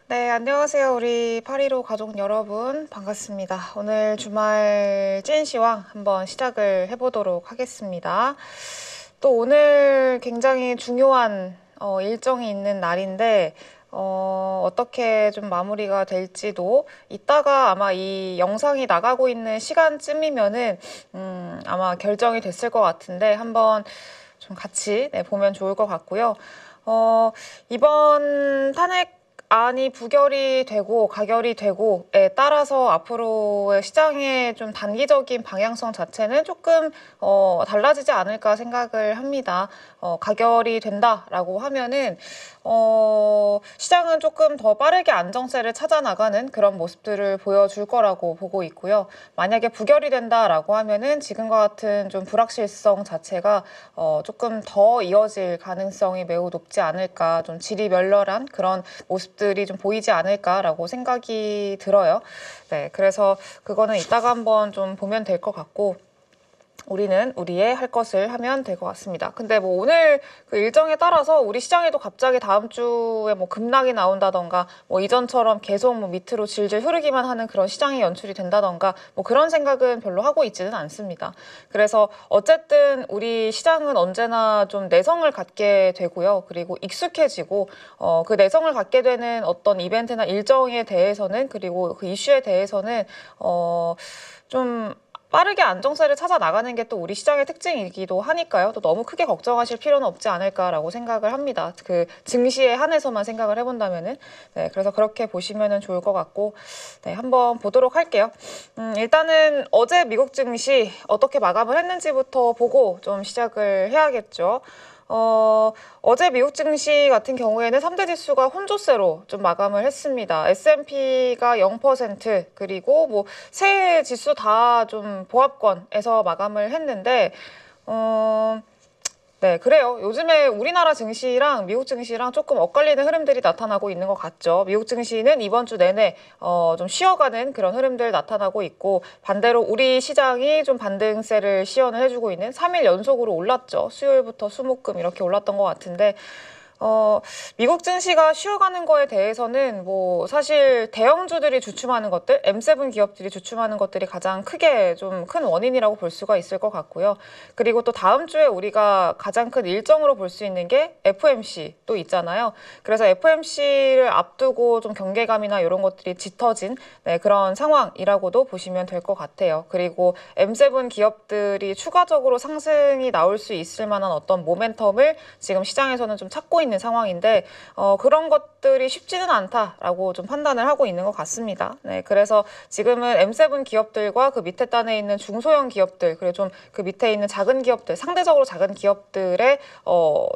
네, 안녕하세요. 우리 815 가족 여러분. 반갑습니다. 오늘 주말 찐시황 한번 시작을 해보도록 하겠습니다. 또 오늘 굉장히 중요한 일정이 있는 날인데, 어떻게 좀 마무리가 될지도 이따가 아마 이 영상이 나가고 있는 시간쯤이면은, 아마 결정이 됐을 것 같은데, 한번 좀 같이 보면 좋을 것 같고요. 이번 탄핵안이 부결이 되고 가결이 되고에 따라서 앞으로의 시장의 좀 단기적인 방향성 자체는 조금 달라지지 않을까 생각을 합니다. 가결이 된다라고 하면은 시장은 조금 더 빠르게 안정세를 찾아 나가는 그런 모습들을 보여줄 거라고 보고 있고요. 만약에 부결이 된다라고 하면은 지금과 같은 좀 불확실성 자체가 조금 더 이어질 가능성이 매우 높지 않을까, 좀 지리멸렬한 그런 모습들이 좀 보이지 않을까라고 생각이 들어요. 네, 그래서 그거는 이따가 한번 좀 보면 될 것 같고, 우리는 우리의 할 것을 하면 될 것 같습니다. 근데 뭐 오늘 그 일정에 따라서 우리 시장에도 갑자기 다음 주에 뭐 급락이 나온다던가 뭐 이전처럼 계속 뭐 밑으로 질질 흐르기만 하는 그런 시장이 연출이 된다던가 뭐 그런 생각은 별로 하고 있지는 않습니다. 그래서 어쨌든 우리 시장은 언제나 좀 내성을 갖게 되고요. 그리고 익숙해지고 그 내성을 갖게 되는 어떤 이벤트나 일정에 대해서는, 그리고 그 이슈에 대해서는 좀 빠르게 안정세를 찾아 나가는 게 또 우리 시장의 특징이기도 하니까요. 또 너무 크게 걱정하실 필요는 없지 않을까라고 생각을 합니다. 그 증시에 한해서만 생각을 해본다면은. 네, 그래서 그렇게 보시면은 좋을 것 같고, 네, 한번 보도록 할게요. 일단은 어제 미국 증시 어떻게 마감을 했는지부터 보고 좀 시작을 해야겠죠. 어제 미국 증시 같은 경우에는 3대 지수가 혼조세로 좀 마감을 했습니다. S&P가 0%, 그리고 뭐 세 지수 다 좀 보합권에서 마감을 했는데, 네, 그래요. 요즘에 우리나라 증시랑 미국 증시랑 조금 엇갈리는 흐름들이 나타나고 있는 것 같죠. 미국 증시는 이번 주 내내 좀 쉬어가는 그런 흐름들 나타나고 있고, 반대로 우리 시장이 좀 반등세를 시연을 해주고 있는 3일 연속으로 올랐죠. 수요일부터 수목금 이렇게 올랐던 것 같은데, 미국 증시가 쉬어가는 거에 대해서는 뭐 사실 대형주들이 주춤하는 것들, M7 기업들이 주춤하는 것들이 가장 크게 좀 큰 원인이라고 볼 수가 있을 것 같고요. 그리고 또 다음 주에 우리가 가장 큰 일정으로 볼 수 있는 게 FOMC 또 있잖아요. 그래서 FOMC를 앞두고 좀 경계감이나 이런 것들이 짙어진 그런 상황이라고도 보시면 될 것 같아요. 그리고 M7 기업들이 추가적으로 상승이 나올 수 있을 만한 어떤 모멘텀을 지금 시장에서는 좀 찾고 있는 상황인데, 그런 것들이 쉽지는 않다라고 좀 판단을 하고 있는 것 같습니다. 네, 그래서 지금은 M7 기업들과 그 밑에 단에 있는 중소형 기업들, 그리고 좀 그 밑에 있는 작은 기업들, 상대적으로 작은 기업들의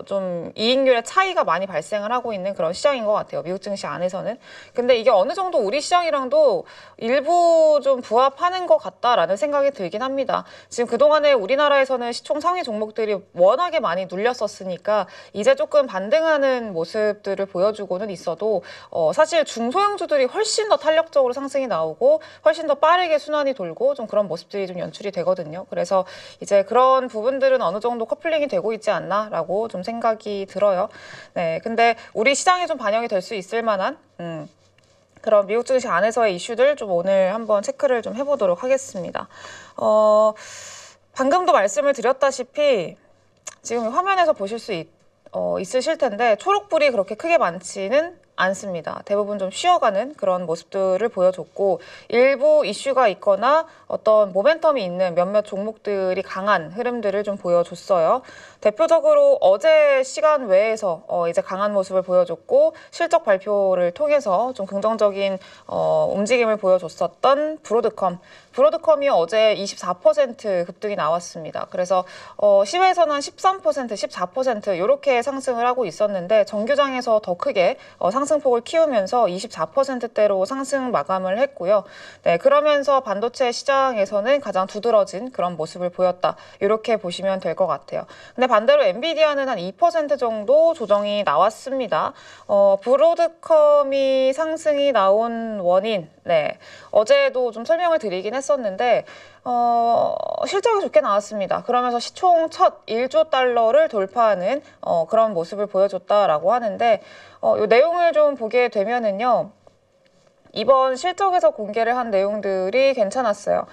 좀 이익률의 차이가 많이 발생을 하고 있는 그런 시장인 것 같아요. 미국 증시 안에서는. 근데 이게 어느 정도 우리 시장이랑도 일부 좀 부합하는 것 같다라는 생각이 들긴 합니다. 지금 그동안에 우리나라에서는 시총 상위 종목들이 워낙에 많이 눌렸었으니까 이제 조금 반등하는 모습들을 보여주고는 있어도, 사실 중소형주들이 훨씬 더 탄력적으로 상승이 나오고 훨씬 더 빠르게 순환이 돌고 좀 그런 모습들이 좀 연출이 되거든요. 그래서 이제 그런 부분들은 어느 정도 커플링이 되고 있지 않나라고 좀 생각이 들어요. 네, 근데 우리 시장에 좀 반영이 될 수 있을 만한 그런 미국 증시 안에서의 이슈들 좀 오늘 한번 체크를 좀 해보도록 하겠습니다. 방금도 말씀을 드렸다시피 지금 화면에서 보실 수 있으실 텐데, 초록불이 그렇게 크게 많지는 않습니다. 대부분 좀 쉬어가는 그런 모습들을 보여줬고, 일부 이슈가 있거나 어떤 모멘텀이 있는 몇몇 종목들이 강한 흐름들을 좀 보여줬어요. 대표적으로 어제 시간 외에서 이제 강한 모습을 보여줬고, 실적 발표를 통해서 좀 긍정적인 움직임을 보여줬었던 브로드컴이 어제 24% 급등이 나왔습니다. 그래서 시외에서는 13%, 14% 이렇게 상승을 하고 있었는데, 정규장에서 더 크게 상승폭을 키우면서 24%대로 상승 마감을 했고요. 네, 그러면서 반도체 시장에서는 가장 두드러진 그런 모습을 보였다, 이렇게 보시면 될 것 같아요. 근데 반대로 엔비디아는 한 2% 정도 조정이 나왔습니다. 브로드컴이 상승이 나온 원인, 네, 어제도 좀 설명을 드리긴 했었는데, 실적이 좋게 나왔습니다. 그러면서 시총 첫 1조 달러를 돌파하는 그런 모습을 보여줬다라고 하는데, 이 내용을 좀 보게 되면은요, 이번 실적에서 공개를 한 내용들이 괜찮았어요.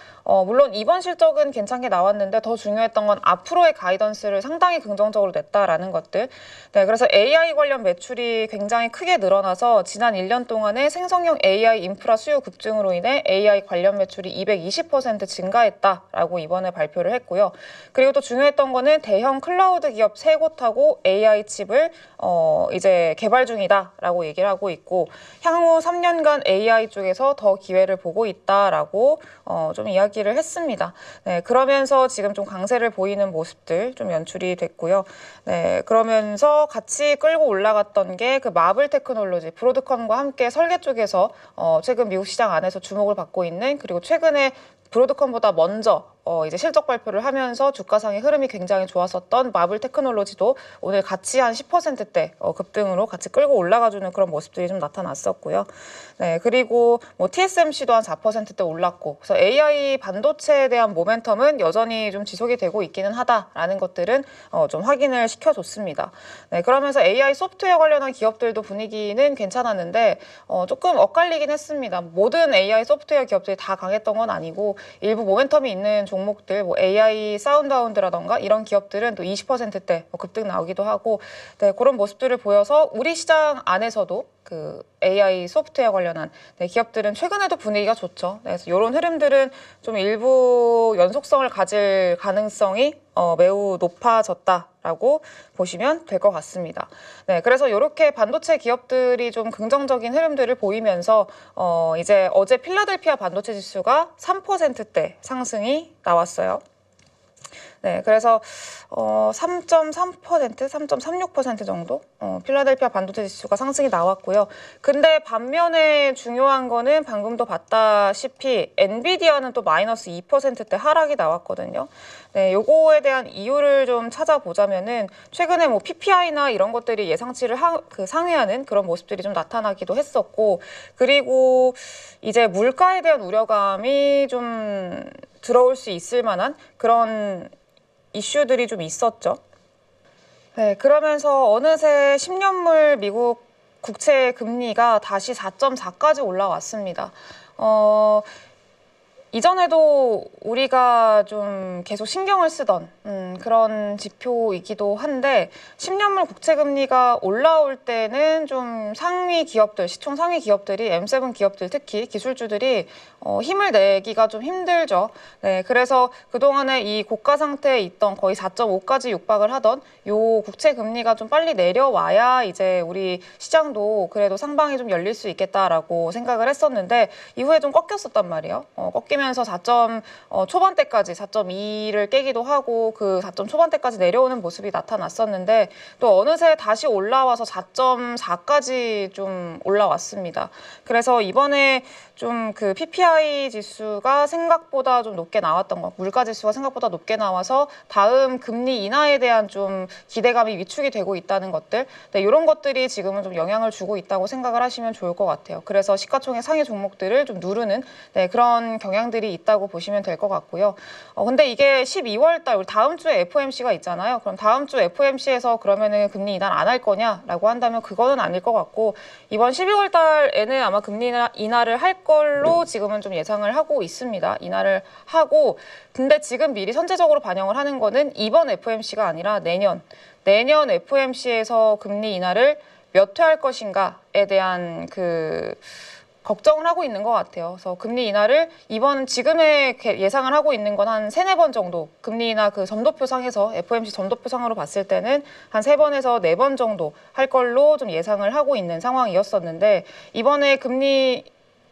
물론 이번 실적은 괜찮게 나왔는데 더 중요했던 건 앞으로의 가이던스를 상당히 긍정적으로 냈다라는 것들. 네, 그래서 AI 관련 매출이 굉장히 크게 늘어나서 지난 1년 동안에 생성형 AI 인프라 수요 급증으로 인해 AI 관련 매출이 220% 증가했다라고 이번에 발표를 했고요. 그리고 또 중요했던 거는 대형 클라우드 기업 3곳하고 AI 칩을 이제 개발 중이다라고 얘기를 하고 있고 향후 3년간 AI 쪽에서 더 기회를 보고 있다라고 좀 이야기를 했습니다. 네, 그러면서 지금 좀 강세를 보이는 모습들 좀 연출이 됐고요. 네, 그러면서 같이 끌고 올라갔던 게 그 마블 테크놀로지, 브로드컴과 함께 설계 쪽에서 최근 미국 시장 안에서 주목을 받고 있는 그리고 최근에 브로드컴보다 먼저 이제 실적 발표를 하면서 주가상의 흐름이 굉장히 좋았었던 마블 테크놀로지도 오늘 같이 한 10%대 급등으로 같이 끌고 올라가주는 그런 모습들이 좀 나타났었고요. 네, 그리고 뭐 TSMC도 한 4%대 올랐고, 그래서 AI 반도체에 대한 모멘텀은 여전히 좀 지속이 되고 있기는 하다라는 것들은 좀 확인을 시켜줬습니다. 네, 그러면서 AI 소프트웨어 관련한 기업들도 분위기는 괜찮았는데 조금 엇갈리긴 했습니다. 모든 AI 소프트웨어 기업들이 다 강했던 건 아니고 일부 모멘텀이 있는 종목들, 뭐 AI 사운드하운드라던가 이런 기업들은 또 20%대 급등 나오기도 하고, 네, 그런 모습들을 보여서 우리 시장 안에서도 그 AI 소프트웨어 관련한 기업들은 최근에도 분위기가 좋죠. 네, 그래서 이런 흐름들은 좀 일부 연속성을 가질 가능성이 매우 높아졌다라고 보시면 될 것 같습니다. 네, 그래서 이렇게 반도체 기업들이 좀 긍정적인 흐름들을 보이면서 이제 어제 필라델피아 반도체 지수가 3%대 상승이 나왔어요. 네, 그래서 3.3%, 3.36% 정도 필라델피아 반도체 지수가 상승이 나왔고요. 근데 반면에 중요한 거는 방금도 봤다시피 엔비디아는 또 마이너스 2%대 하락이 나왔거든요. 네, 요거에 대한 이유를 좀 찾아보자면은 최근에 뭐 PPI나 이런 것들이 예상치를 상회하는 그런 모습들이 좀 나타나기도 했었고, 그리고 이제 물가에 대한 우려감이 좀 들어올 수 있을 만한 그런 이슈들이 좀 있었죠. 네, 그러면서 어느새 10년물 미국 국채 금리가 다시 4.4까지 올라왔습니다. 이전에도 우리가 좀 계속 신경을 쓰던 그런 지표이기도 한데 10년물 국채 금리가 올라올 때는 좀 상위 기업들, 시총 상위 기업들이 M7 기업들 특히 기술주들이 힘을 내기가 좀 힘들죠. 네, 그래서 그동안에 이 고가 상태에 있던 거의 4.5까지 육박을 하던 요 국채 금리가 좀 빨리 내려와야 이제 우리 시장도 그래도 상방이 좀 열릴 수 있겠다라고 생각을 했었는데 이후에 좀 꺾였었단 말이에요. 꺾이면서 4점 초반대까지 4.2를 깨기도 하고 그 4점 초반대까지 내려오는 모습이 나타났었는데 또 어느새 다시 올라와서 4.4까지 좀 올라왔습니다. 그래서 이번에 좀 그 PPI 지수가 생각보다 좀 높게 나왔던 것, 물가 지수가 생각보다 높게 나와서 다음 금리 인하에 대한 좀 기대감이 위축이 되고 있다는 것들, 네, 이런 것들이 지금은 좀 영향을 주고 있다고 생각을 하시면 좋을 것 같아요. 그래서 시가총액 상위 종목들을 좀 누르는 그런 경향들이 있다고 보시면 될 것 같고요. 근데 이게 12월 달, 우리 다음 주에 FOMC가 있잖아요. 그럼 다음 주 FOMC에서 그러면은 금리 인하 안 할 거냐라고 한다면 그거는 아닐 것 같고 이번 12월 달에는 아마 금리 인하를 할 걸로 지금은 좀 예상을 하고 있습니다. 인하를 하고 근데 지금 미리 선제적으로 반영을 하는 거는 이번 FOMC가 아니라 내년 FOMC에서 금리 인하를 몇 회 할 것인가에 대한 그 걱정을 하고 있는 것 같아요. 그래서 금리 인하를 지금의 예상을 하고 있는 건 한 3-4번 정도 금리 인하 그 점도표상에서 FOMC 점도표상으로 봤을 때는 한 3번에서 4번 정도 할 걸로 좀 예상을 하고 있는 상황이었었는데 이번에 금리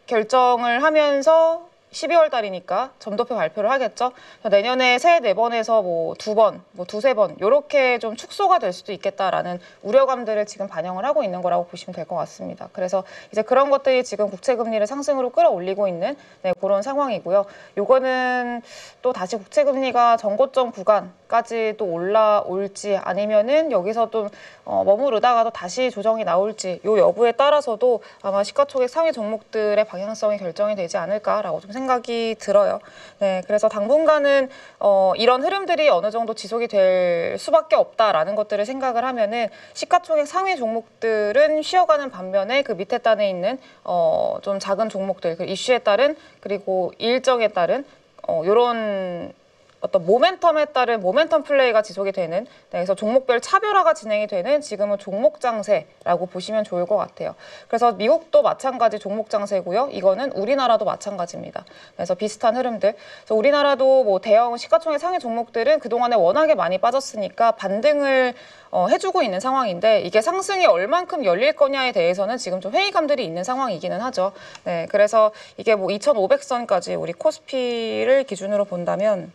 결정을 하면서 12월 달이니까 점도표 발표를 하겠죠. 내년에 3-4번에서 뭐 2번, 뭐 2-3번 이렇게 좀 축소가 될 수도 있겠다라는 우려감들을 지금 반영을 하고 있는 거라고 보시면 될 것 같습니다. 그래서 이제 그런 것들이 지금 국채 금리를 상승으로 끌어올리고 있는 그런 상황이고요. 요거는 또 다시 국채 금리가 전고점 구간까지 또 올라올지 아니면은 여기서 좀 머무르다가도 다시 조정이 나올지 요 여부에 따라서도 아마 시가총액 상위 종목들의 방향성이 결정이 되지 않을까라고 좀 생각합니다. 생각이 들어요. 네, 그래서 당분간은 이런 흐름들이 어느 정도 지속이 될 수밖에 없다라는 것들을 생각을 하면은 시가총액 상위 종목들은 쉬어가는 반면에 그 밑에 단에 있는 좀 작은 종목들, 그 이슈에 따른 그리고 일정에 따른 요런 어떤 모멘텀에 따른 모멘텀 플레이가 지속이 되는, 네, 그래서 종목별 차별화가 진행이 되는 지금은 종목 장세라고 보시면 좋을 것 같아요. 그래서 미국도 마찬가지 종목 장세고요. 이거는 우리나라도 마찬가지입니다. 그래서 비슷한 흐름들. 그래서 우리나라도 뭐 대형 시가총액 상위 종목들은 그동안에 워낙에 많이 빠졌으니까 반등을 해주고 있는 상황인데 이게 상승이 얼만큼 열릴 거냐에 대해서는 지금 좀 회의감들이 있는 상황이기는 하죠. 네, 그래서 이게 뭐 2,500선까지 우리 코스피를 기준으로 본다면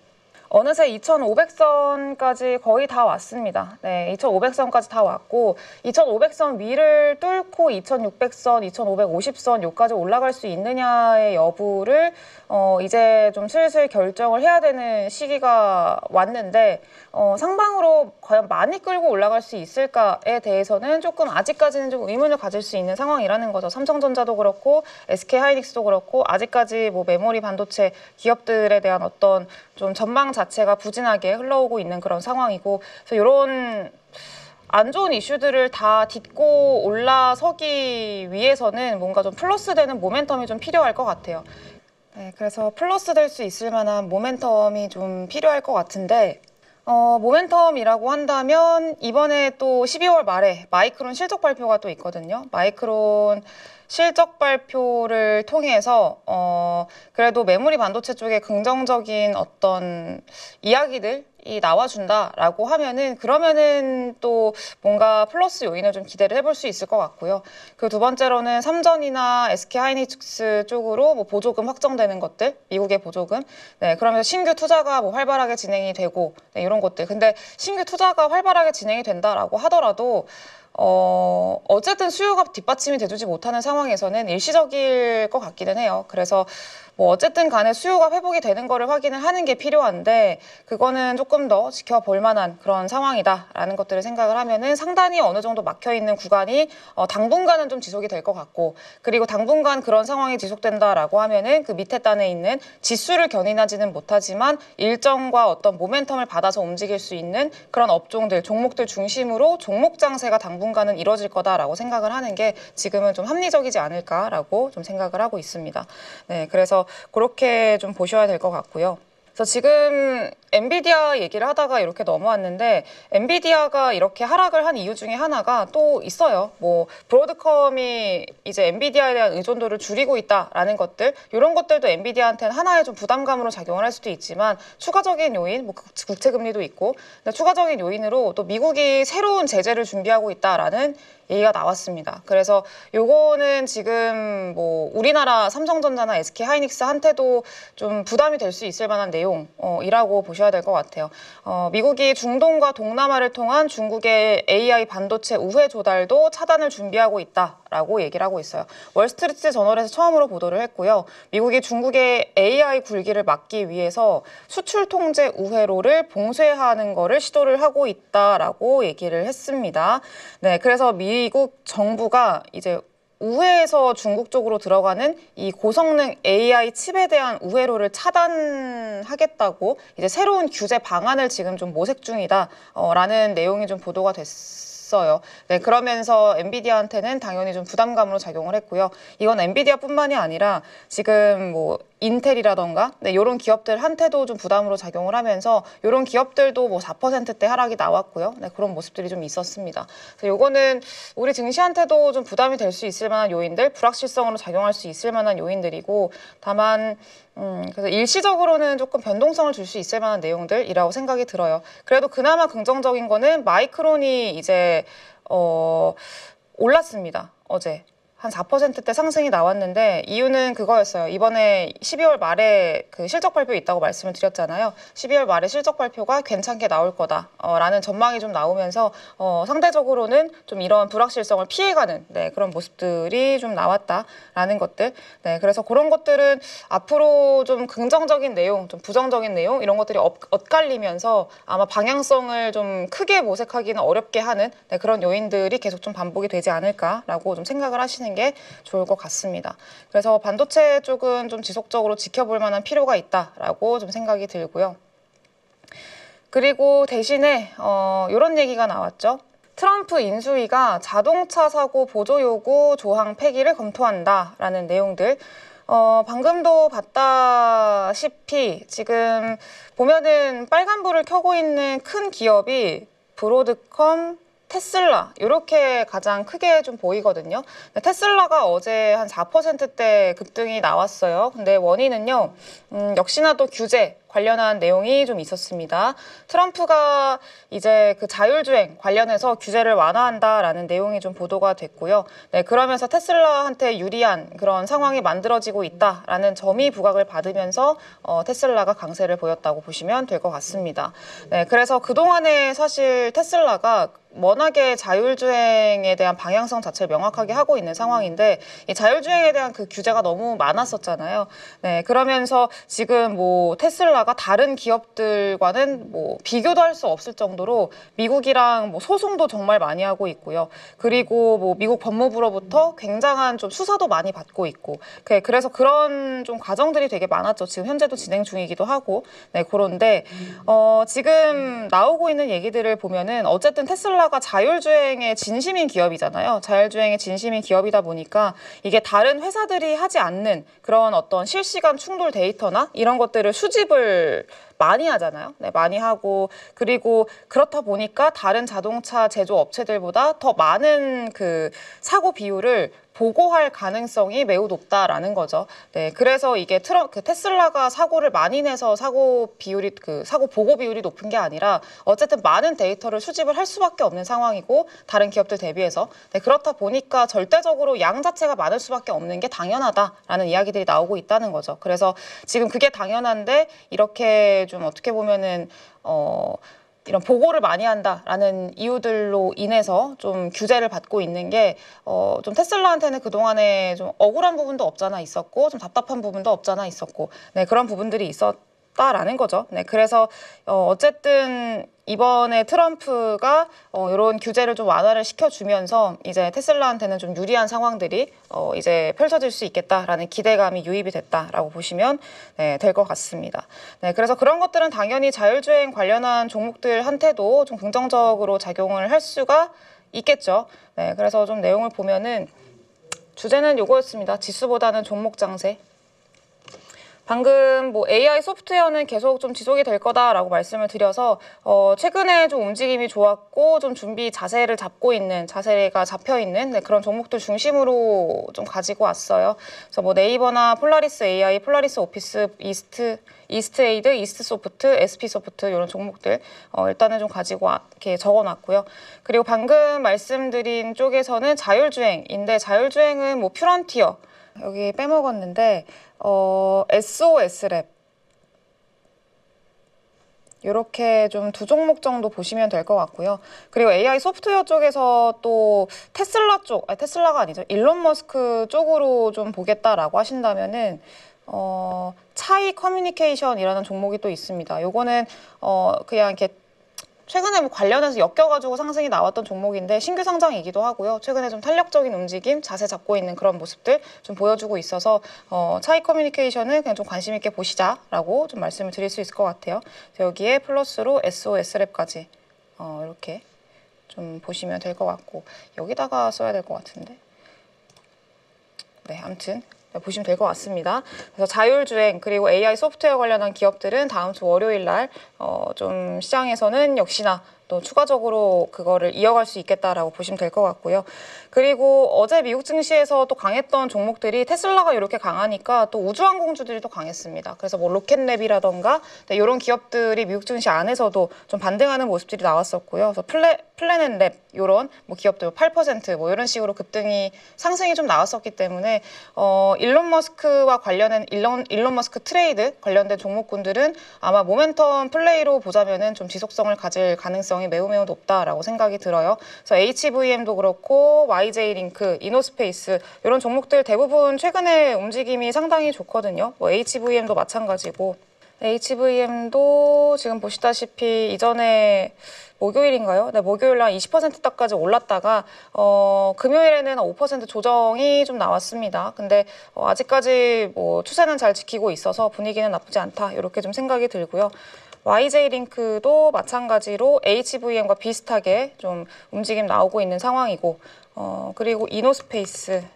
어느새 2,500선까지 거의 다 왔습니다. 네, 2,500선까지 다 왔고 2,500선 위를 뚫고 2,600선, 2,550선 요까지 올라갈 수 있느냐의 여부를 이제 좀 슬슬 결정을 해야 되는 시기가 왔는데 상방으로 과연 많이 끌고 올라갈 수 있을까에 대해서는 조금 아직까지는 좀 의문을 가질 수 있는 상황이라는 거죠. 삼성전자도 그렇고 SK하이닉스도 그렇고 아직까지 뭐 메모리 반도체 기업들에 대한 어떤 좀 전망 자체가 부진하게 흘러오고 있는 그런 상황이고, 그래서 이런 안 좋은 이슈들을 다 딛고 올라서기 위해서는 뭔가 좀 플러스 되는 모멘텀이 좀 필요할 것 같아요. 네, 그래서 플러스 될 수 있을 만한 모멘텀이 좀 필요할 것 같은데 모멘텀이라고 한다면 이번에 또 12월 말에 마이크론 실적 발표가 또 있거든요. 마이크론 실적 발표를 통해서 그래도 메모리 반도체 쪽에 긍정적인 어떤 이야기들이 나와준다라고 하면은 그러면은 또 뭔가 플러스 요인을 좀 기대를 해볼 수 있을 것 같고요. 그 두 번째로는 삼전이나 SK하이닉스 쪽으로 뭐 보조금 확정되는 것들, 미국의 보조금. 네, 그러면서 신규 투자가 뭐 활발하게 진행이 되고 네, 이런 것들. 근데 신규 투자가 활발하게 진행이 된다라고 하더라도 어쨌든 수요가 뒷받침이 돼주지 못하는 상황에서는 일시적일 것 같기는 해요. 그래서 뭐 어쨌든 간에 수요가 회복이 되는 거를 확인을 하는 게 필요한데 그거는 조금 더 지켜볼 만한 그런 상황이다라는 것들을 생각을 하면은 상단이 어느 정도 막혀 있는 구간이 당분간은 좀 지속이 될 것 같고, 그리고 당분간 그런 상황이 지속된다라고 하면은 그 밑에 단에 있는 지수를 견인하지는 못하지만 일정과 어떤 모멘텀을 받아서 움직일 수 있는 그런 업종들, 종목들 중심으로 종목 장세가 당분간은 이뤄질 거다라고 생각을 하는 게 지금은 좀 합리적이지 않을까라고 좀 생각을 하고 있습니다. 네, 그래서 그렇게 좀 보셔야 될 것 같고요. 그래서 지금 엔비디아 얘기를 하다가 이렇게 넘어왔는데 엔비디아가 이렇게 하락을 한 이유 중에 하나가 또 있어요. 뭐 브로드컴이 이제 엔비디아에 대한 의존도를 줄이고 있다라는 것들, 이런 것들도 엔비디아한테는 하나의 좀 부담감으로 작용을 할 수도 있지만 추가적인 요인, 뭐 국채금리도 있고, 근데 추가적인 요인으로 또 미국이 새로운 제재를 준비하고 있다라는 얘기가 나왔습니다. 그래서 요거는 지금 뭐 우리나라 삼성전자나 SK하이닉스한테도 좀 부담이 될 수 있을 만한 내용이라고 보셔야 될 것 같아요. 미국이 중동과 동남아를 통한 중국의 AI 반도체 우회 조달도 차단을 준비하고 있다라고 얘기를 하고 있어요. 월스트리트 저널에서 처음으로 보도를 했고요. 미국이 중국의 AI 굴기를 막기 위해서 수출 통제 우회로를 봉쇄하는 거를 시도를 하고 있다라고 얘기를 했습니다. 네, 그래서 미국 정부가 이제 우회에서 중국 쪽으로 들어가는 이 고성능 AI 칩에 대한 우회로를 차단하겠다고 이제 새로운 규제 방안을 지금 좀 모색 중이다라는 내용이 좀 보도가 됐어요. 네, 그러면서 엔비디아한테는 당연히 좀 부담감으로 작용을 했고요. 이건 엔비디아뿐만이 아니라 지금 뭐 인텔이라던가 네, 이런 기업들한테도 좀 부담으로 작용을 하면서 이런 기업들도 뭐 4%대 하락이 나왔고요. 네, 그런 모습들이 좀 있었습니다. 그래서 이거는 우리 증시한테도 좀 부담이 될 수 있을 만한 요인들, 불확실성으로 작용할 수 있을 만한 요인들이고, 다만 그래서 일시적으로는 조금 변동성을 줄 수 있을 만한 내용들이라고 생각이 들어요. 그래도 그나마 긍정적인 거는 마이크론이 이제 올랐습니다. 어제. 한 4%대 상승이 나왔는데 이유는 그거였어요. 이번에 12월 말에 그 실적 발표 있다고 말씀을 드렸잖아요. 12월 말에 실적 발표가 괜찮게 나올 거다라는 전망이 좀 나오면서 상대적으로는 좀 이런 불확실성을 피해가는 네, 그런 모습들이 좀 나왔다라는 것들. 네, 그래서 그런 것들은 앞으로 좀 긍정적인 내용, 좀 부정적인 내용 이런 것들이 엇갈리면서 아마 방향성을 좀 크게 모색하기는 어렵게 하는 네, 그런 요인들이 계속 좀 반복이 되지 않을까라고 좀 생각을 하시는 하시는 게 좋을 것 같습니다. 그래서 반도체 쪽은 좀 지속적으로 지켜볼 만한 필요가 있다라고 좀 생각이 들고요. 그리고 대신에 이런 얘기가 나왔죠. 트럼프 인수위가 자동차 사고 보조 요구 조항 폐기를 검토한다라는 내용들. 방금도 봤다시피 지금 보면은 빨간불을 켜고 있는 큰 기업이 브로드컴, 테슬라 이렇게 가장 크게 좀 보이거든요. 테슬라가 어제 한 4%대 급등이 나왔어요. 근데 원인은요, 역시나 또 규제 관련한 내용이 좀 있었습니다. 트럼프가 이제 그 자율주행 관련해서 규제를 완화한다라는 내용이 좀 보도가 됐고요. 네, 그러면서 테슬라한테 유리한 그런 상황이 만들어지고 있다라는 점이 부각을 받으면서 테슬라가 강세를 보였다고 보시면 될 것 같습니다. 네, 그래서 그동안에 사실 테슬라가 워낙에 자율주행에 대한 방향성 자체를 명확하게 하고 있는 상황인데 이 자율주행에 대한 그 규제가 너무 많았었잖아요. 네, 그러면서 지금 뭐 테슬라가 다른 기업들과는 뭐 비교도 할 수 없을 정도로 미국이랑 뭐 소송도 정말 많이 하고 있고요. 그리고 뭐 미국 법무부로부터 굉장한 좀 수사도 많이 받고 있고 그래서 그런 좀 과정들이 되게 많았죠. 지금 현재도 진행 중이기도 하고. 네, 그런데 지금 나오고 있는 얘기들을 보면은 어쨌든 테슬라가 자율주행에 진심인 기업이잖아요. 자율주행에 진심인 기업이다 보니까 이게 다른 회사들이 하지 않는 그런 어떤 실시간 충돌 데이터나 이런 것들을 수집을 많이 하잖아요. 네, 많이 하고 그리고 그렇다 보니까 다른 자동차 제조 업체들보다 더 많은 그 사고 비율을 보고할 가능성이 매우 높다라는 거죠. 네, 그래서 이게 테슬라가 사고를 많이 내서 사고 보고 비율이 높은 게 아니라 어쨌든 많은 데이터를 수집을 할 수밖에 없는 상황이고 다른 기업들 대비해서 네, 그렇다 보니까 절대적으로 양 자체가 많을 수밖에 없는 게 당연하다라는 이야기들이 나오고 있다는 거죠. 그래서 지금 그게 당연한데 이렇게 좀 어떻게 보면은 이런 보고를 많이 한다라는 이유들로 인해서 좀 규제를 받고 있는 게 좀 테슬라한테는 그동안에 좀 억울한 부분도 없잖아 있었고 좀 답답한 부분도 없잖아 있었고 네, 그런 부분들이 있었다라는 거죠. 네, 그래서 어쨌든 이번에 트럼프가 이런 규제를 좀 완화를 시켜주면서 이제 테슬라한테는 좀 유리한 상황들이 이제 펼쳐질 수 있겠다라는 기대감이 유입이 됐다라고 보시면 네, 될 것 같습니다. 네, 그래서 그런 것들은 당연히 자율주행 관련한 종목들한테도 좀 긍정적으로 작용을 할 수가 있겠죠. 네, 그래서 좀 내용을 보면은 주제는 요거였습니다. 지수보다는 종목 장세. 방금 뭐 AI 소프트웨어는 계속 좀 지속이 될 거다라고 말씀을 드려서 최근에 좀 움직임이 좋았고 좀 준비 자세가 잡혀 있는 네, 그런 종목들 중심으로 좀 가지고 왔어요. 그래서 뭐 네이버나 폴라리스 AI, 폴라리스 오피스, 이스트에이드, 이스트소프트, SP소프트 이런 종목들 일단은 좀 가지고 이렇게 적어놨고요. 그리고 방금 말씀드린 쪽에서는 자율주행인데 자율주행은 뭐 퓨런티어 여기 빼먹었는데 SOS랩 이렇게 좀 두 종목 정도 보시면 될 것 같고요. 그리고 AI 소프트웨어 쪽에서 또 테슬라가 아니죠. 일론 머스크 쪽으로 좀 보겠다라고 하신다면은 차이 커뮤니케이션이라는 종목이 또 있습니다. 요거는 그냥 이렇게 최근에 뭐 관련해서 엮여가지고 상승이 나왔던 종목인데 신규 상장이기도 하고요. 최근에 좀 탄력적인 움직임, 자세 잡고 있는 그런 모습들 좀 보여주고 있어서 차이 커뮤니케이션을 그냥 좀 관심 있게 보시자라고 좀 말씀을 드릴 수 있을 것 같아요. 여기에 플러스로 SOS랩까지 이렇게 좀 보시면 될 것 같고 여기다가 써야 될 것 같은데 네, 아무튼 보시면 될 것 같습니다. 그래서 자율주행 그리고 AI 소프트웨어 관련한 기업들은 다음 주 월요일 날 좀 시장에서는 역시나 또 추가적으로 그거를 이어갈 수 있겠다라고 보시면 될 것 같고요. 그리고 어제 미국 증시에서 또 강했던 종목들이 테슬라가 이렇게 강하니까 또 우주항공주들이 또 강했습니다. 그래서 뭐 로켓랩이라던가 네, 이런 기업들이 미국 증시 안에서도 좀 반등하는 모습들이 나왔었고요. 그래서 플래닛랩 이런 뭐 기업들 8%뭐 이런 식으로 상승이 좀 나왔었기 때문에 일론 머스크와 관련된 일론 머스크 트레이드 관련된 종목군들은 아마 모멘텀 플레이로 보자면은 좀 지속성을 가질 가능성이 매우 높다라고 생각이 들어요. 그래서 HVM도 그렇고 YJ링크, 이노스페이스 이런 종목들 대부분 최근에 움직임이 상당히 좋거든요. 뭐 HVM도 마찬가지고. HVM도 지금 보시다시피 이전에 목요일인가요? 네, 목요일 날 20%대까지 올랐다가 금요일에는 5% 조정이 좀 나왔습니다. 근데 아직까지 뭐 추세는 잘 지키고 있어서 분위기는 나쁘지 않다. 이렇게 좀 생각이 들고요. YJ링크도 마찬가지로 HVM과 비슷하게 좀 움직임 나오고 있는 상황이고 그리고 이노스페이스는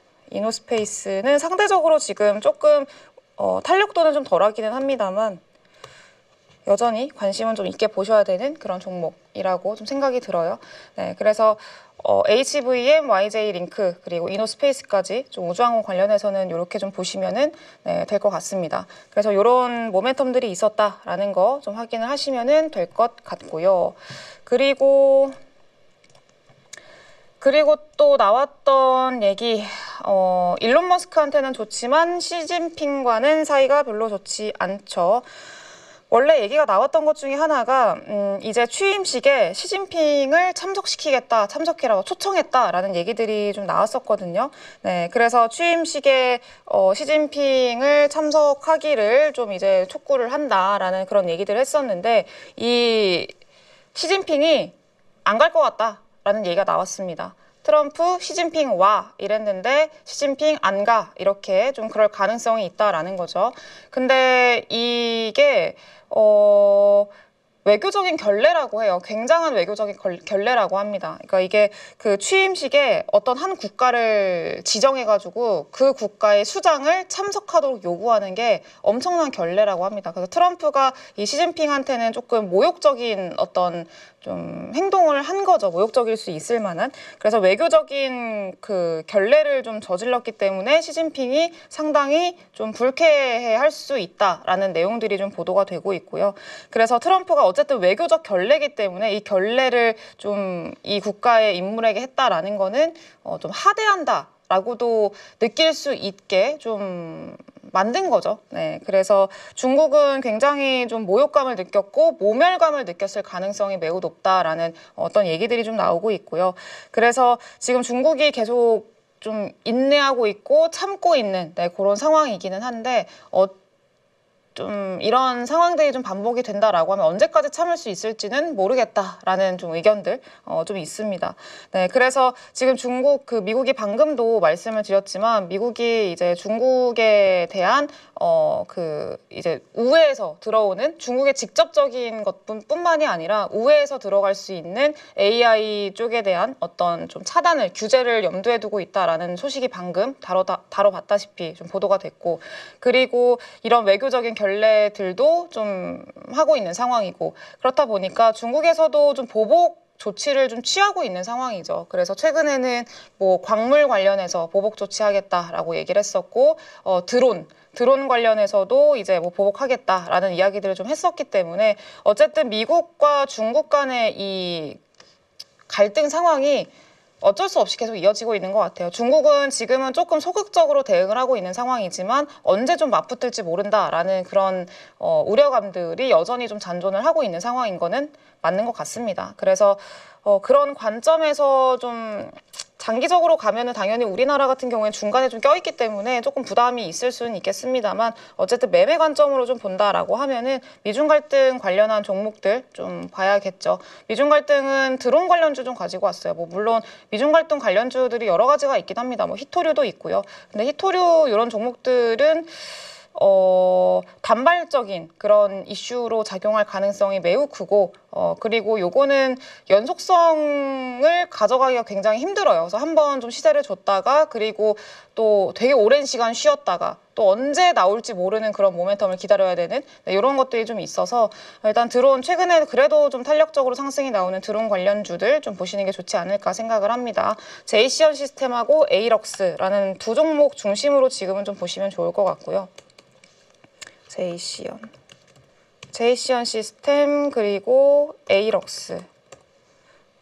상대적으로 지금 조금 탄력도는 좀 덜하기는 합니다만 여전히 관심은 좀 있게 보셔야 되는 그런 종목이라고 좀 생각이 들어요. 네, 그래서 HVM, YJ링크 그리고 이노스페이스까지 좀 우주항공 관련해서는 이렇게 좀 보시면은 될 것 같습니다. 그래서 이런 모멘텀들이 있었다라는 거 좀 확인을 하시면은 될 것 같고요. 그리고 또 나왔던 얘기, 일론 머스크한테는 좋지만 시진핑과는 사이가 별로 좋지 않죠. 원래 얘기가 나왔던 것 중에 하나가 이제 취임식에 시진핑을 참석해라고 초청했다라는 얘기들이 좀 나왔었거든요. 네, 그래서 취임식에 시진핑을 참석하기를 좀 이제 촉구를 한다라는 그런 얘기들을 했었는데 이 시진핑이 안 갈 것 같다라는 얘기가 나왔습니다. 트럼프, 시진핑 와 이랬는데 시진핑 안 가 이렇게 좀 그럴 가능성이 있다라는 거죠. 근데 이게 외교적인 결례라고 해요. 굉장한 외교적인 결례라고 합니다. 그러니까 이게 그 취임식에 어떤 한 국가를 지정해가지고 그 국가의 수장을 참석하도록 요구하는 게 엄청난 결례라고 합니다. 그래서 트럼프가 이 시진핑한테는 조금 모욕적인 어떤 좀 행동을 한 거죠. 모욕적일 수 있을 만한. 그래서 외교적인 그 결례를 좀 저질렀기 때문에 시진핑이 상당히 좀 불쾌해할 수 있다라는 내용들이 좀 보도가 되고 있고요. 그래서 트럼프가 어쨌든 외교적 결례이기 때문에 이 결례를 좀 이 국가의 인물에게 했다라는 거는 좀 하대한다라고도 느낄 수 있게 좀 만든 거죠. 네, 그래서 중국은 굉장히 좀 모욕감을 느꼈고 모멸감을 느꼈을 가능성이 매우 높다라는 어떤 얘기들이 좀 나오고 있고요. 그래서 지금 중국이 계속 좀 인내하고 있고 참고 있는 그런 상황이기는 한데 좀 이런 상황들이 좀 반복이 된다라고 하면 언제까지 참을 수 있을지는 모르겠다라는 좀 의견들 좀 있습니다. 네, 그래서 지금 미국이 방금도 말씀을 드렸지만 미국이 이제 중국에 대한 이제 우회에서 들어오는 중국의 직접적인 것뿐만이 아니라 우회에서 들어갈 수 있는 AI 쪽에 대한 어떤 좀 차단을 규제를 염두에 두고 있다라는 소식이 방금 다뤄봤다시피 좀 보도가 됐고 그리고 이런 외교적인 결례들도 좀 하고 있는 상황이고 그렇다 보니까 중국에서도 좀 보복 조치를 좀 취하고 있는 상황이죠. 그래서 최근에는 뭐 광물 관련해서 보복 조치하겠다라고 얘기를 했었고 드론 관련해서도 이제 뭐 보복하겠다라는 이야기들을 좀 했었기 때문에 어쨌든 미국과 중국 간의 이 갈등 상황이 어쩔 수 없이 계속 이어지고 있는 것 같아요. 중국은 지금은 조금 소극적으로 대응을 하고 있는 상황이지만 언제 좀 맞붙을지 모른다라는 그런 우려감들이 여전히 좀 잔존을 하고 있는 상황인 거는 맞는 것 같습니다. 그래서 그런 관점에서 좀 장기적으로 가면은 당연히 우리나라 같은 경우에는 중간에 좀 껴있기 때문에 조금 부담이 있을 수는 있겠습니다만 어쨌든 매매 관점으로 좀 본다라고 하면은 미중 갈등 관련한 종목들 좀 봐야겠죠. 미중 갈등은 드론 관련주 좀 가지고 왔어요. 뭐 물론 미중 갈등 관련주들이 여러 가지가 있긴 합니다. 뭐 히토류도 있고요. 근데 히토류 이런 종목들은 단발적인 그런 이슈로 작용할 가능성이 매우 크고 그리고 요거는 연속성을 가져가기가 굉장히 힘들어요. 그래서 한번 좀 시세를 줬다가 그리고 또 되게 오랜 시간 쉬었다가 또 언제 나올지 모르는 그런 모멘텀을 기다려야 되는 이런 것들이 좀 있어서 일단 드론 최근에 그래도 좀 탄력적으로 상승이 나오는 드론 관련주들 좀 보시는 게 좋지 않을까 생각을 합니다. 제이시언 시스템하고 에이럭스라는 두 종목 중심으로 지금은 좀 보시면 좋을 것 같고요. 제이시언 시스템 그리고 에이럭스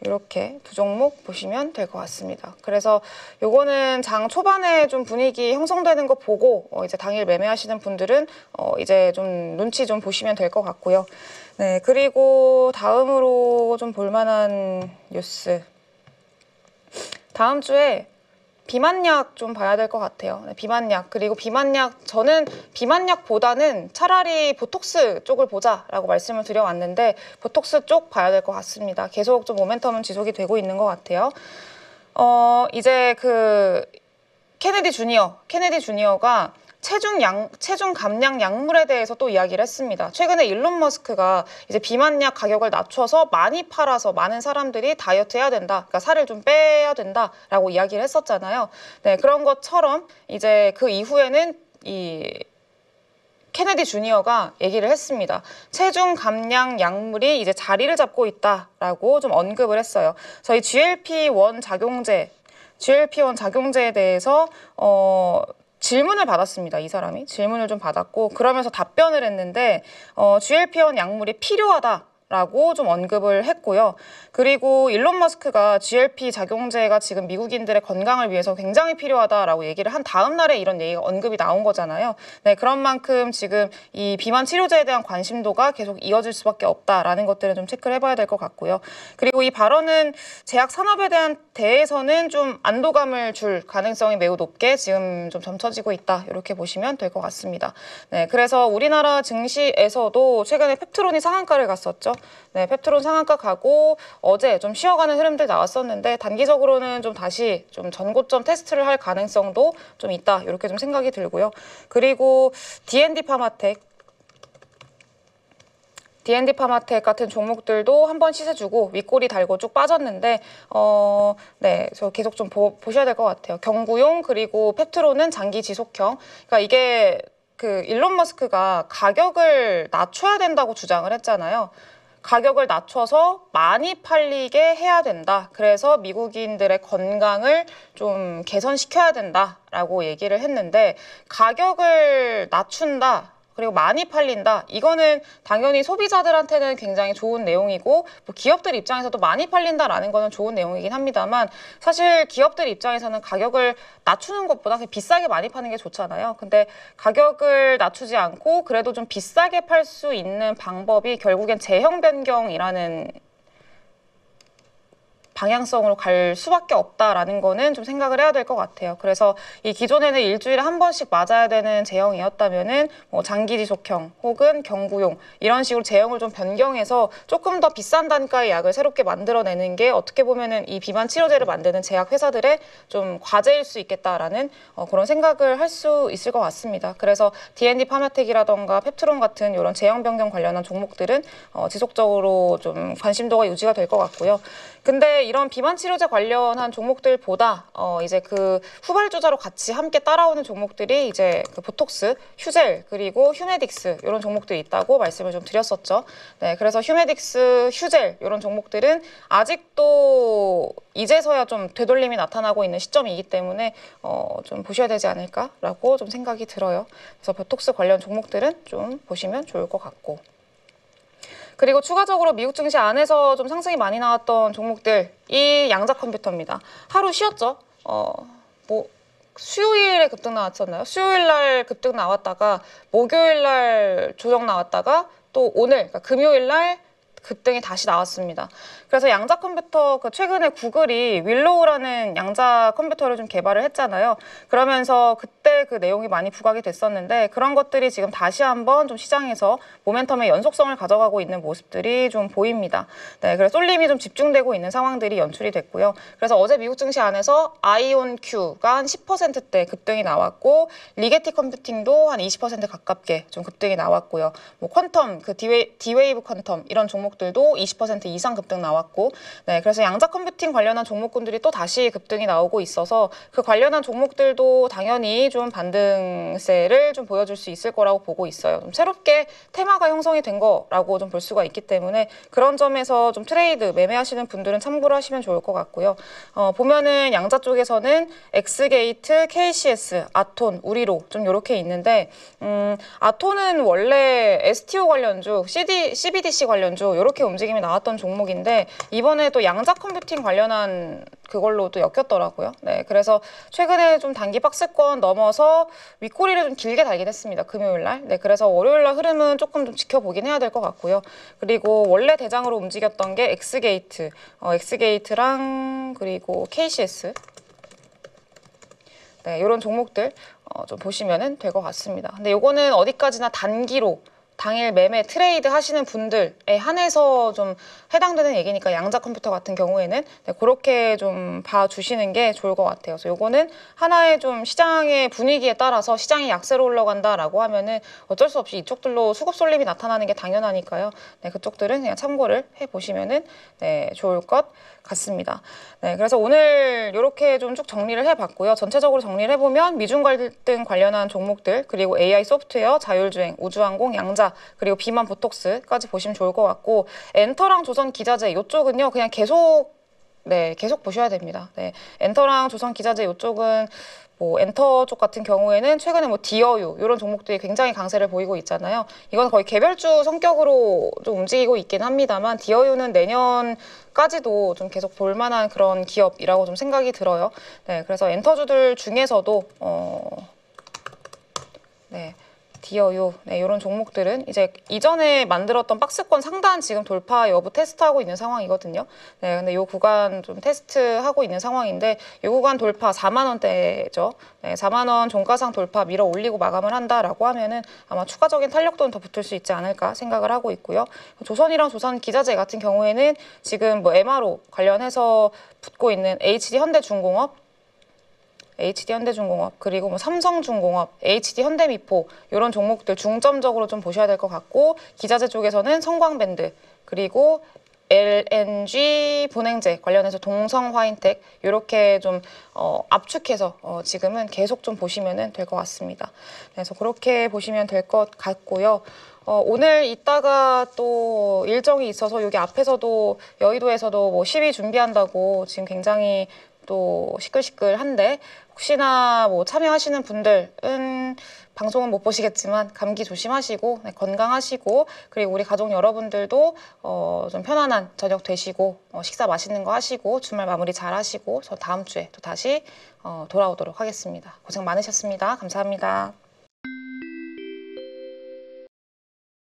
이렇게 두 종목 보시면 될 것 같습니다. 그래서 요거는 장 초반에 좀 분위기 형성되는 거 보고 이제 당일 매매하시는 분들은 이제 좀 눈치 좀 보시면 될 것 같고요. 네, 그리고 다음으로 좀 볼만한 뉴스. 다음 주에 비만약 좀 봐야 될 것 같아요. 네, 비만약. 그리고 비만약, 저는 비만약보다는 차라리 보톡스 쪽을 보자라고 말씀을 드려왔는데 보톡스 쪽 봐야 될 것 같습니다. 계속 좀 모멘텀은 지속이 되고 있는 것 같아요. 이제 그 케네디 주니어가 체중 감량 약물에 대해서 또 이야기를 했습니다. 최근에 일론 머스크가 이제 비만약 가격을 낮춰서 많이 팔아서 많은 사람들이 다이어트 해야 된다. 그러니까 살을 좀 빼야 된다라고 이야기를 했었잖아요. 네, 그런 것처럼 이제 그 이후에는 이 케네디 주니어가 얘기를 했습니다. 체중 감량 약물이 이제 자리를 잡고 있다라고 좀 언급을 했어요. 저희 GLP-1 작용제에 대해서 질문을 받았습니다. 이 사람이 질문을 좀 받았고 그러면서 답변을 했는데 GLP-1 약물이 필요하다라고 좀 언급을 했고요. 그리고 일론 머스크가 GLP 작용제가 지금 미국인들의 건강을 위해서 굉장히 필요하다라고 얘기를 한 다음 날에 이런 얘기가 언급이 나온 거잖아요. 네, 그런 만큼 지금 이 비만 치료제에 대한 관심도가 계속 이어질 수밖에 없다라는 것들은 좀 체크를 해봐야 될 것 같고요. 그리고 이 발언은 제약 산업에 대해서는 좀 안도감을 줄 가능성이 매우 높게 지금 좀 점쳐지고 있다. 이렇게 보시면 될 것 같습니다. 네, 그래서 우리나라 증시에서도 최근에 펩트론이 상한가를 갔었죠. 네, 펩트론 상한가 가고 어제 좀 쉬어가는 흐름들 나왔었는데 단기적으로는 좀 다시 좀 전고점 테스트를 할 가능성도 좀 있다. 이렇게 좀 생각이 들고요. 그리고 D&D 파마텍 같은 종목들도 한번 시세주고 윗꼬리 달고 쭉 빠졌는데 네, 저 계속 좀 보셔야 될 것 같아요. 경구용 그리고 펩트론은 장기 지속형. 그러니까 이게 그 일론 머스크가 가격을 낮춰야 된다고 주장을 했잖아요. 가격을 낮춰서 많이 팔리게 해야 된다. 그래서 미국인들의 건강을 좀 개선시켜야 된다라고 얘기를 했는데 가격을 낮춘다. 그리고 많이 팔린다. 이거는 당연히 소비자들한테는 굉장히 좋은 내용이고 뭐 기업들 입장에서도 많이 팔린다라는 거는 좋은 내용이긴 합니다만 사실 기업들 입장에서는 가격을 낮추는 것보다 그냥 비싸게 많이 파는 게 좋잖아요. 근데 가격을 낮추지 않고 그래도 좀 비싸게 팔 수 있는 방법이 결국엔 제형 변경이라는 방향성으로 갈 수밖에 없다라는 거는 좀 생각을 해야 될 것 같아요. 그래서 이 기존에는 일주일에 한 번씩 맞아야 되는 제형이었다면은 뭐 장기 지속형 혹은 경구용 이런 식으로 제형을 좀 변경해서 조금 더 비싼 단가의 약을 새롭게 만들어내는 게 어떻게 보면은 이 비만 치료제를 만드는 제약 회사들의 좀 과제일 수 있겠다라는 그런 생각을 할 수 있을 것 같습니다. 그래서 D&D 파마텍이라던가 펩트론 같은 이런 제형 변경 관련한 종목들은 지속적으로 좀 관심도가 유지가 될 것 같고요. 근데 이런 비만 치료제 관련한 종목들보다 이제 그 후발주자로 같이 함께 따라오는 종목들이 이제 그 보톡스, 휴젤 그리고 휴메딕스 이런 종목들이 있다고 말씀을 좀 드렸었죠. 네, 그래서 휴메딕스, 휴젤 이런 종목들은 아직도 이제서야 좀 되돌림이 나타나고 있는 시점이기 때문에 좀 보셔야 되지 않을까라고 좀 생각이 들어요. 그래서 보톡스 관련 종목들은 좀 보시면 좋을 것 같고. 그리고 추가적으로 미국 증시 안에서 좀 상승이 많이 나왔던 종목들이 양자 컴퓨터입니다. 하루 쉬었죠. 뭐 수요일에 급등 나왔었나요? 수요일 날 급등 나왔다가 목요일 날 조정 나왔다가 또 오늘 그러니까 금요일 날 급등이 다시 나왔습니다. 그래서 양자 컴퓨터 최근에 구글이 윌로우라는 양자 컴퓨터를 좀 개발을 했잖아요. 그러면서 그때 그 내용이 많이 부각이 됐었는데 그런 것들이 지금 다시 한번 좀 시장에서 모멘텀의 연속성을 가져가고 있는 모습들이 좀 보입니다. 네, 그래서 쏠림이 좀 집중되고 있는 상황들이 연출이 됐고요. 그래서 어제 미국 증시 안에서 아이온큐가 한 10%대 급등이 나왔고 리게티 컴퓨팅도 한 20% 가깝게 좀 급등이 나왔고요. 뭐 퀀텀, 그 디웨이브 퀀텀 이런 종목들도 20% 이상 급등 나왔고, 네, 그래서 양자 컴퓨팅 관련한 종목군들이 또 다시 급등이 나오고 있어서 그 관련한 종목들도 당연히 좀 반등세를 좀 보여줄 수 있을 거라고 보고 있어요. 좀 새롭게 테마가 형성이 된 거라고 좀 볼 수가 있기 때문에 그런 점에서 좀 트레이드 매매하시는 분들은 참고를 하시면 좋을 것 같고요. 보면은 양자 쪽에서는 엑스게이트, KCS, 아톤, 우리로 좀 이렇게 있는데 아톤은 원래 STO 관련주, CBDC 관련주 이렇게 움직임이 나왔던 종목인데 이번에 또 양자 컴퓨팅 관련한 그걸로 또 엮였더라고요. 네, 그래서 최근에 좀 단기 박스권 넘어서 윗꼬리를 좀 길게 달긴 했습니다. 금요일 날. 네, 그래서 월요일 날 흐름은 조금 좀 지켜보긴 해야 될 것 같고요. 그리고 원래 대장으로 움직였던 게 엑스게이트랑 그리고 KCS. 네, 이런 종목들 좀 보시면 될 것 같습니다. 근데 요거는 어디까지나 단기로 당일 매매 트레이드 하시는 분들에 한해서 좀 해당되는 얘기니까 양자 컴퓨터 같은 경우에는 네, 그렇게 좀 봐주시는 게 좋을 것 같아요. 그래서 요거는 하나의 좀 시장의 분위기에 따라서 시장이 약세로 올라간다라고 하면은 어쩔 수 없이 이쪽들로 수급 쏠림이 나타나는 게 당연하니까요. 네, 그쪽들은 그냥 참고를 해보시면은 네, 좋을 것 같습니다. 네, 그래서 오늘 이렇게 좀 쭉 정리를 해봤고요. 전체적으로 정리를 해보면 미중 갈등 관련한 종목들, 그리고 AI 소프트웨어, 자율주행, 우주항공, 양자, 그리고 비만 보톡스까지 보시면 좋을 것 같고, 엔터랑 조선 기자재 이쪽은요 그냥 계속 보셔야 됩니다. 네, 엔터랑 조선 기자재 이쪽은 뭐 엔터 쪽 같은 경우에는 최근에 뭐 디어유 이런 종목들이 굉장히 강세를 보이고 있잖아요. 이건 거의 개별주 성격으로 좀 움직이고 있긴 합니다만 디어유는 내년까지도 좀 계속 볼만한 그런 기업이라고 좀 생각이 들어요. 네, 그래서 엔터주들 중에서도 네. 디어유, 네, 이런 종목들은 이제 이전에 만들었던 박스권 상단 지금 돌파 여부 테스트하고 있는 상황이거든요. 네, 근데 이 구간 좀 테스트하고 있는 상황인데 이 구간 돌파 4만 원대죠. 네, 4만 원 종가상 돌파 밀어 올리고 마감을 한다라고 하면은 아마 추가적인 탄력도는 더 붙을 수 있지 않을까 생각을 하고 있고요. 조선이랑 조선 기자재 같은 경우에는 지금 뭐 MRO 관련해서 붙고 있는 HD 현대중공업 HD 현대중공업, 그리고 뭐 삼성중공업, HD 현대미포 이런 종목들 중점적으로 좀 보셔야 될 것 같고, 기자재 쪽에서는 성광밴드, 그리고 LNG 분해제 관련해서 동성화인텍 이렇게 좀 압축해서 지금은 계속 좀 보시면 될 것 같습니다. 그래서 그렇게 보시면 될 것 같고요. 오늘 이따가 또 일정이 있어서 여기 앞에서도 여의도에서도 뭐 시위 준비한다고 지금 굉장히 또 시끌시끌한데 혹시나 뭐 참여하시는 분들은 방송은 못 보시겠지만 감기 조심하시고 네, 건강하시고 그리고 우리 가족 여러분들도 좀 편안한 저녁 되시고 식사 맛있는 거 하시고 주말 마무리 잘 하시고 저 다음 주에 또 다시 돌아오도록 하겠습니다. 고생 많으셨습니다. 감사합니다.